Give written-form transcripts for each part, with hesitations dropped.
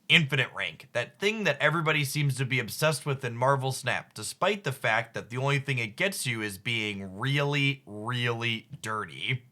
Infinite rank, that thing that everybody seems to be obsessed with in Marvel Snap, despite the fact that the only thing it gets you is being really, really dirty.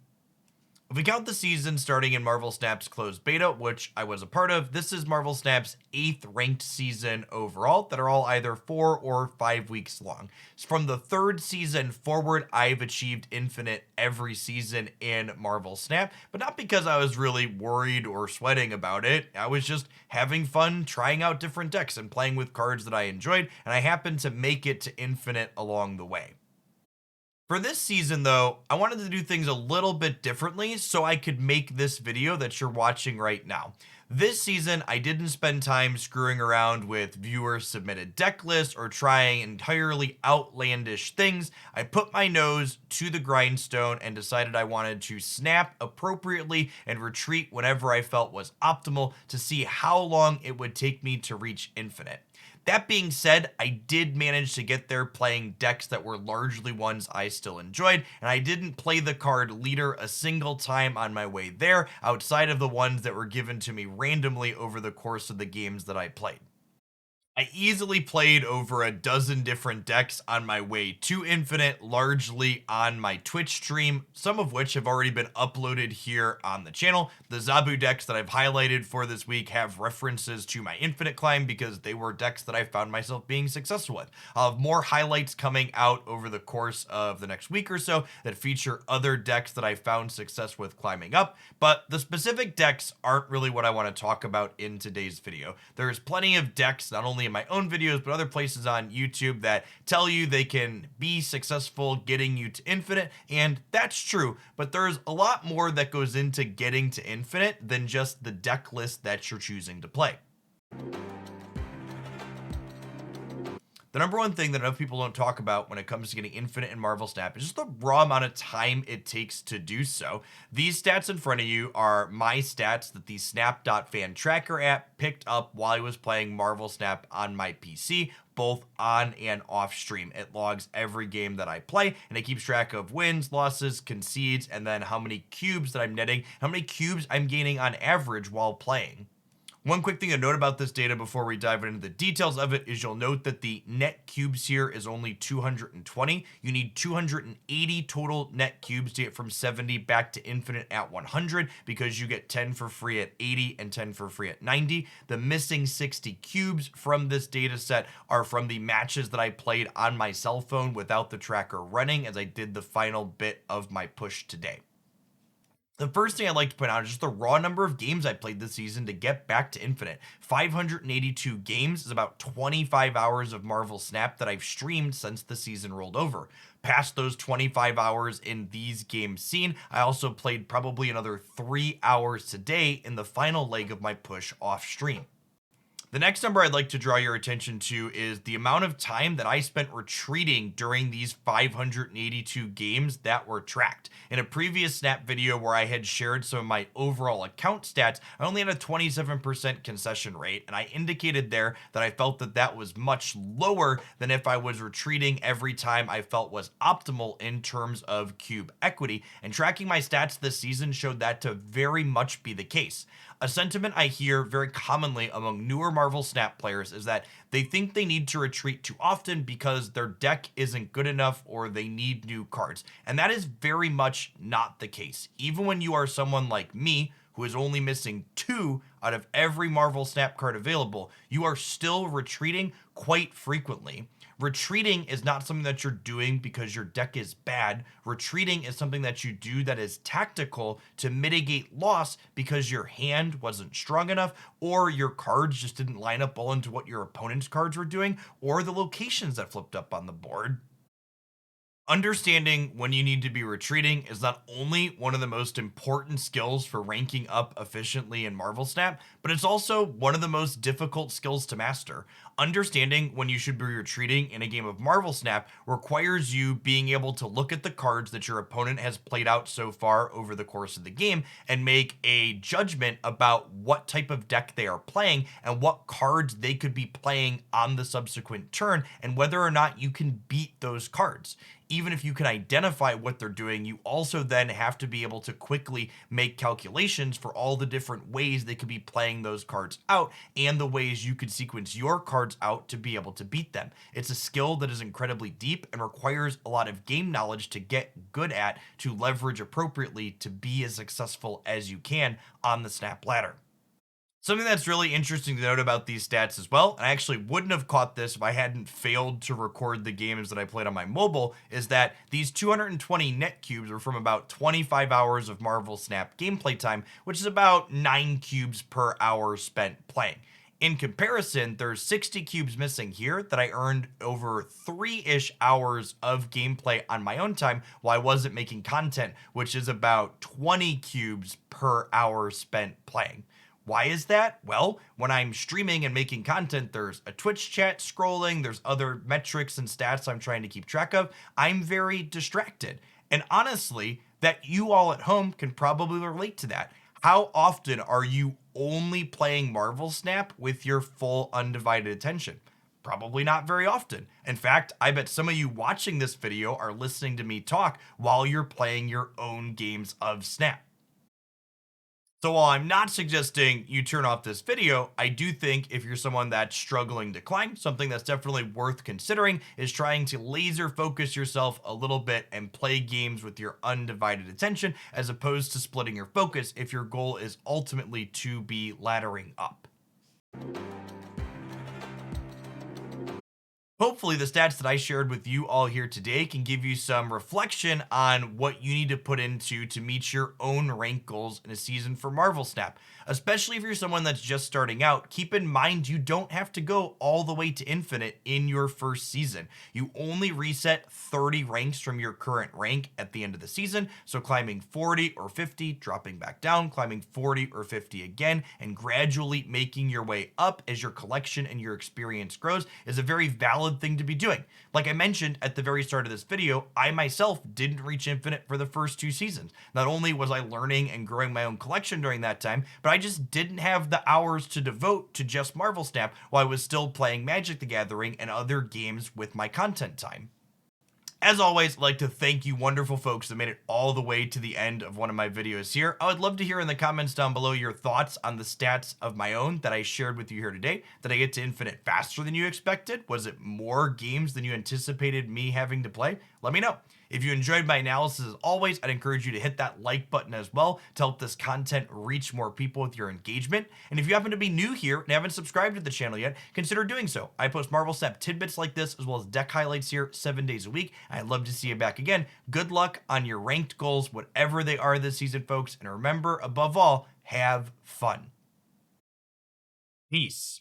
If we count the season starting in Marvel Snap's closed beta, which I was a part of, this is Marvel Snap's 8th ranked season overall that are all either 4 or 5 weeks long. So from the 3rd season forward, I've achieved Infinite every season in Marvel Snap, but not because I was really worried or sweating about it. I was just having fun trying out different decks and playing with cards that I enjoyed, and I happened to make it to Infinite along the way. For this season though, I wanted to do things a little bit differently so I could make this video that you're watching right now. This season, I didn't spend time screwing around with viewer submitted deck lists or trying entirely outlandish things. I put my nose to the grindstone and decided I wanted to snap appropriately and retreat whenever I felt was optimal to see how long it would take me to reach Infinite. That being said, I did manage to get there playing decks that were largely ones I still enjoyed, and I didn't play the card Leader a single time on my way there, outside of the ones that were given to me randomly over the course of the games that I played. I easily played over a dozen different decks on my way to Infinite, largely on my Twitch stream, some of which have already been uploaded here on the channel. The Zabu decks that I've highlighted for this week have references to my Infinite climb because they were decks that I found myself being successful with. I'll have more highlights coming out over the course of the next week or so that feature other decks that I found success with climbing up, but the specific decks aren't really what I want to talk about in today's video. There's plenty of decks, not only in my own videos, but other places on YouTube that tell you they can be successful getting you to Infinite, and that's true, but there's a lot more that goes into getting to Infinite than just the deck list that you're choosing to play. The number one thing that enough people don't talk about when it comes to getting Infinite in Marvel Snap is just the raw amount of time it takes to do so. These stats in front of you are my stats that the Snap.fan tracker app picked up while I was playing Marvel Snap on my PC, both on and off stream. It logs every game that I play, and it keeps track of wins, losses, concedes, and then how many cubes that I'm netting, how many cubes I'm gaining on average while playing. One quick thing to note about this data before we dive into the details of it is you'll note that the net cubes here is only 220. You need 280 total net cubes to get from 70 back to Infinite at 100 because you get 10 for free at 80 and 10 for free at 90. The missing 60 cubes from this data set are from the matches that I played on my cell phone without the tracker running as I did the final bit of my push today. The first thing I'd like to point out is just the raw number of games I played this season to get back to Infinite. 582 games is about 25 hours of Marvel Snap that I've streamed since the season rolled over. Past those 25 hours in these games seen, I also played probably another 3 hours today in the final leg of my push off stream. The next number I'd like to draw your attention to is the amount of time that I spent retreating during these 582 games that were tracked. In a previous Snap video where I had shared some of my overall account stats, I only had a 27% concession rate, and I indicated there that I felt that that was much lower than if I was retreating every time I felt was optimal in terms of cube equity, and tracking my stats this season showed that to very much be the case. A sentiment I hear very commonly among newer Marvel Snap players is that they think they need to retreat too often because their deck isn't good enough or they need new cards. And that is very much not the case. Even when you are someone like me, who is only missing 2 out of every Marvel Snap card available, you are still retreating quite frequently. Retreating is not something that you're doing because your deck is bad. Retreating is something that you do that is tactical to mitigate loss because your hand wasn't strong enough, or your cards just didn't line up well into what your opponent's cards were doing, or the locations that flipped up on the board. Understanding when you need to be retreating is not only one of the most important skills for ranking up efficiently in Marvel Snap, but it's also one of the most difficult skills to master. Understanding when you should be retreating in a game of Marvel Snap requires you being able to look at the cards that your opponent has played out so far over the course of the game and make a judgment about what type of deck they are playing and what cards they could be playing on the subsequent turn and whether or not you can beat those cards. even if you can identify what they're doing, you also then have to be able to quickly make calculations for all the different ways they could be playing those cards out and the ways you could sequence your cards out to be able to beat them. It's a skill that is incredibly deep and requires a lot of game knowledge to get good at, to leverage appropriately to be as successful as you can on the Snap ladder. Something that's really interesting to note about these stats as well, and I actually wouldn't have caught this if I hadn't failed to record the games that I played on my mobile, is that these 220 net cubes are from about 25 hours of Marvel Snap gameplay time, which is about 9 cubes per hour spent playing. In comparison, there's 60 cubes missing here that I earned over 3-ish hours of gameplay on my own time while I wasn't making content, which is about 20 cubes per hour spent playing. Why is that? Well, when I'm streaming and making content, there's a Twitch chat scrolling, there's other metrics and stats I'm trying to keep track of. I'm very distracted. And honestly, that you all at home can probably relate to that. How often are you only playing Marvel Snap with your full undivided attention? Probably not very often. In fact, I bet some of you watching this video are listening to me talk while you're playing your own games of Snap. So while I'm not suggesting you turn off this video, I do think if you're someone that's struggling to climb, something that's definitely worth considering is trying to laser focus yourself a little bit and play games with your undivided attention, as opposed to splitting your focus if your goal is ultimately to be laddering up. Hopefully the stats that I shared with you all here today can give you some reflection on what you need to put into to meet your own rank goals in a season for Marvel Snap. Especially if you're someone that's just starting out, keep in mind you don't have to go all the way to infinite in your first season. You only reset 30 ranks from your current rank at the end of the season, so climbing 40 or 50, dropping back down, climbing 40 or 50 again, and gradually making your way up as your collection and your experience grows is a very valid thing to be doing. Like I mentioned at the very start of this video, I myself didn't reach infinite for the first 2 seasons. Not only was I learning and growing my own collection during that time, but I just didn't have the hours to devote to just Marvel Snap while I was still playing Magic the Gathering and other games with my content time. As always, I'd like to thank you wonderful folks that made it all the way to the end of one of my videos here. I would love to hear in the comments down below your thoughts on the stats of my own that I shared with you here today. Did I get to infinite faster than you expected? Was it more games than you anticipated me having to play? Let me know. If you enjoyed my analysis, as always, I'd encourage you to hit that like button as well to help this content reach more people with your engagement. And if you happen to be new here and haven't subscribed to the channel yet, consider doing so. I post Marvel Snap tidbits like this as well as deck highlights here 7 days a week. I'd love to see you back again. Good luck on your ranked goals, whatever they are this season, folks. And remember, above all, have fun. Peace.